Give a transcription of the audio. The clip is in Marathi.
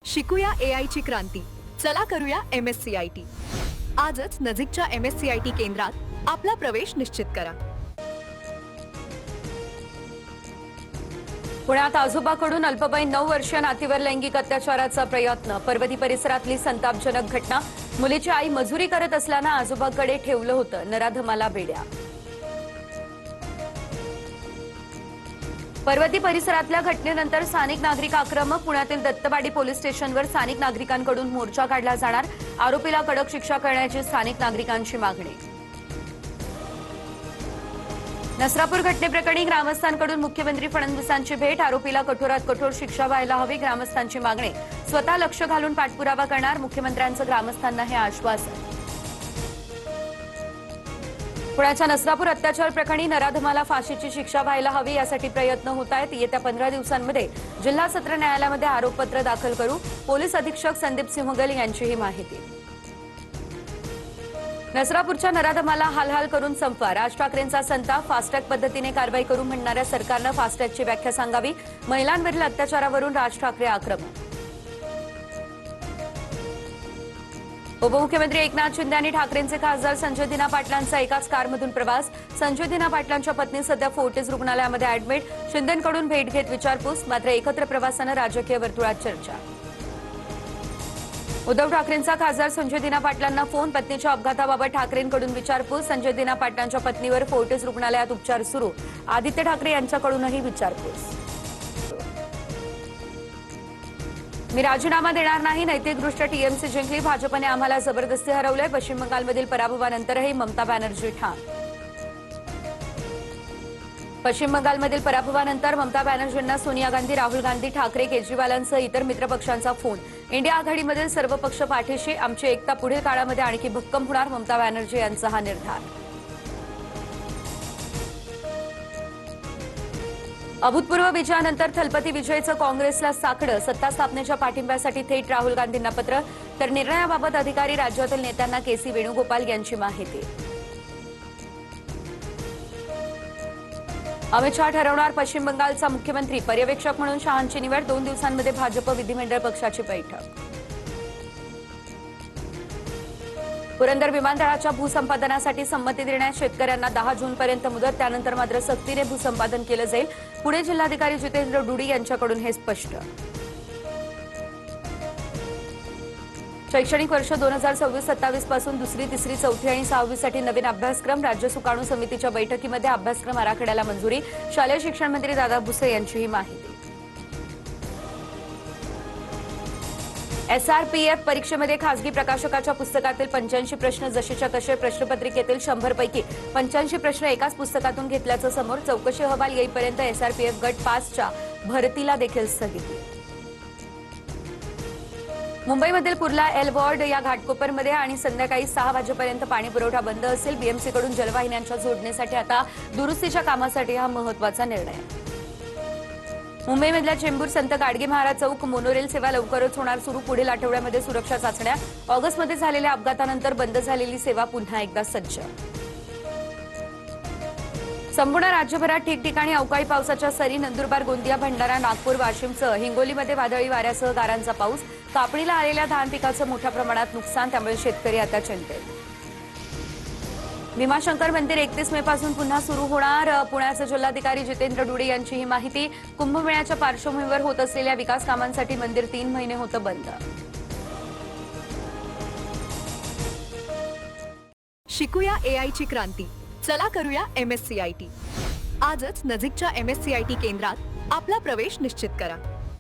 शिकूया AI ची क्रांती. चला करूया MSCIT. आजच नजीकच्या MSCIT केंद्रात आपला प्रवेश निश्चित करा. पुण्यात आजोबाकडून अल्पवयीन 9 वर्षीय नातीवर लैंगिक अत्याचाराचा प्रयत्न. पर्वती परिसरातली संतापजनक घटना. मुलीची आई मजुरी करत असल्यानं आजोबाकडे ठेवलं होतं. नराधमाला बेड्या. पर्वती परिसरातल्या घटनेनंतर स्थानिक नागरिक आक्रमक. पुण्यातील दत्तवाडी पोलीस स्टेशनवर स्थानिक नागरिकांकडून मोर्चा काढला जाणार. आरोपीला कडक शिक्षा करण्याची स्थानिक नागरिकांची मागणी. नसरापूर घटनेप्रकरणी ग्रामस्थांकडून मुख्यमंत्री फडणवीसांची भेट. आरोपीला कठोरात कठोर शिक्षा व्हायला हवी, ग्रामस्थांची मागणी. स्वतः लक्ष घालून पाठपुरावा करणार, मुख्यमंत्र्यांचं ग्रामस्थांना हे आश्वासन. पुण्याच्या नसरापूर अत्याचार प्रकरणी नराधमाला फाशीची शिक्षा व्हायला हवी यासाठी प्रयत्न होत आहेत. येत्या 15 दिवसांमध्ये जिल्हा सत्र न्यायालयामध्ये आरोपपत्र दाखल करू, पोलीस अधीक्षक संदीप सिंहगल यांची ही माहिती. नसरापूरच्या नराधमाला हालहाल करून संपवा. राज ठाकरेंचा संताप. फास्टॅग पद्धतीने कारवाई करू म्हणणाऱ्या सरकारनं फास्टॅगची व्याख्या सांगावी. महिलांवरील अत्याचारावरून राज ठाकरे आक्रमक. उपमुख्यमंत्री एकनाथ शिंदे आणि ठाकरेंचे खासदार संजय दिना पाटलांचा एकाच कारमधून प्रवास. संजय दिना पाटलांच्या पत्नी सध्या फोर्टिस रुग्णालयामध्ये ऍडमिट. शिंदेंकडून भेट घेत विचारपूस. मात्र एकत्र प्रवासानं राजकीय वर्तुळात चर्चा. उद्धव ठाकरेंचा खासदार संजय दिना पाटलांना फोन. पत्नीच्या अपघाताबाबत ठाकरेंकडून विचारपूस. संजय दिना पाटलांच्या पत्नीवर फोर्टिस रुग्णालयात उपचार सुरू. आदित्य ठाकरे यांच्याकडूनही विचारपूस. मी राजीनामा देणार नाही, नैतिकदृष्ट्या टीएमसी जिंकली, भाजपने आम्हाला जबरदस्ती हरवलंय. पश्चिम बंगालमधील पराभवानंतरही ममता बॅनर्जी ठाम. पश्चिम बंगालमधील पराभवानंतर ममता बॅनर्जींना सोनिया गांधी, राहुल गांधी, ठाकरे, केजरीवालांसह इतर मित्रपक्षांचा फोन. इंडिया आघाडीमधील सर्व पक्ष पाठीशी. आमची एकता पुढील काळामध्ये आणखी भक्कम होणार, ममता बॅनर्जी यांचा हा निर्धार. अभूतपूर्व विजयानंतर थलपती विजयचं काँग्रेसला साकडं. सत्ता स्थापनेच्या पाठिंब्यासाठी थेट राहुल गांधींना पत्र. तर निर्णयाबाबत अधिकारी राज्यातील नेत्यांना केसी वेणुगोपाल यांची माहिती. अमित शहा ठरवणार पश्चिम बंगालचा मुख्यमंत्री. पर्यवेक्षक म्हणून शहांची निवड. 2 दिवसांमध्ये भाजप विधिमंडळ पक्षाची बैठक. पुरंदर विमानतळाच्या भूसंपादनासाठी संमती देण्यास शेतकऱ्यांना 10 जूनपर्यंत मुदत. त्यानंतर मात्र सक्तीने भूसंपादन केलं जाईल. पुणे जिल्हाधिकारी जितेंद्र डुडी यांच्याकडून हे स्पष्ट. शैक्षणिक वर्ष 2026-27 पासून 2री, 3री, 4थी आणि 6वी साठी नवीन अभ्यासक्रम. राज्य सुकाणू समितीच्या बैठकीमध्ये अभ्यासक्रम आराखड्याला मंजुरी. शालेय शिक्षण मंत्री दादा भुसे यांची ही माहिती. SRPF परीक्षेमध्ये खासगी प्रकाशकाच्या पुस्तकातील 85 प्रश्न जसेच्या तसे. प्रश्नपत्रिकेतील 100 पैकी 85 प्रश्न एकाच पुस्तकातून घेतल्याचं समोर. चौकशी अहवाल येईपर्यंत SRPF गट 5च्या भरतीला देखील स्थगिती. मुंबईमधील कुर्ला एल वॉर्ड या घाटकोपरमध्ये आणि संध्याकाळी 6 वाजेपर्यंत पाणी पुरवठा बंद असेल. बीएमसीकडून जलवाहिन्यांच्या जोडणीसाठी आता दुरुस्तीच्या कामासाठी हा महत्त्वाचा निर्णय. मुंबईमधल्या चेंबूर संत गाडगे महाराज चौक मोनोरेल सेवा लवकरच होणार सुरू. पुढील आठवड्यामध्ये सुरक्षा चाचण्या. ऑगस्टमध्ये झालेल्या अपघातानंतर बंद झालेली सेवा पुन्हा एकदा सज्ज. संपूर्ण राज्यभरात ठिकठिकाणी अवकाळी पावसाच्या सरी. नंदुरबार, गोंदिया, भंडारा, नागपूर, वाशिमसह हिंगोलीमध्ये वादळी वाऱ्यासह गारांचा पाऊस. कापणीला आलेल्या धान पिकाचं मोठ्या प्रमाणात नुकसान. त्यामुळे शेतकरी आता चिंतेत. भीमाशंकर मंदिर 31 मे पासून पुन्हा सुरू होणार. पुण्याचे जिल्हाधिकारी जितेंद्र डुडे यांची ही माहिती. कुंभमेळ्याच्या पार्श्वभूमीवर होत असलेल्या विकास कामांसाठी मंदिर 3 महिने होतं बंद. शिकूया AI ची क्रांती. चला करूया MSCIT. आजच नजीकच्या MSCIT केंद्रात आपला प्रवेश निश्चित करा.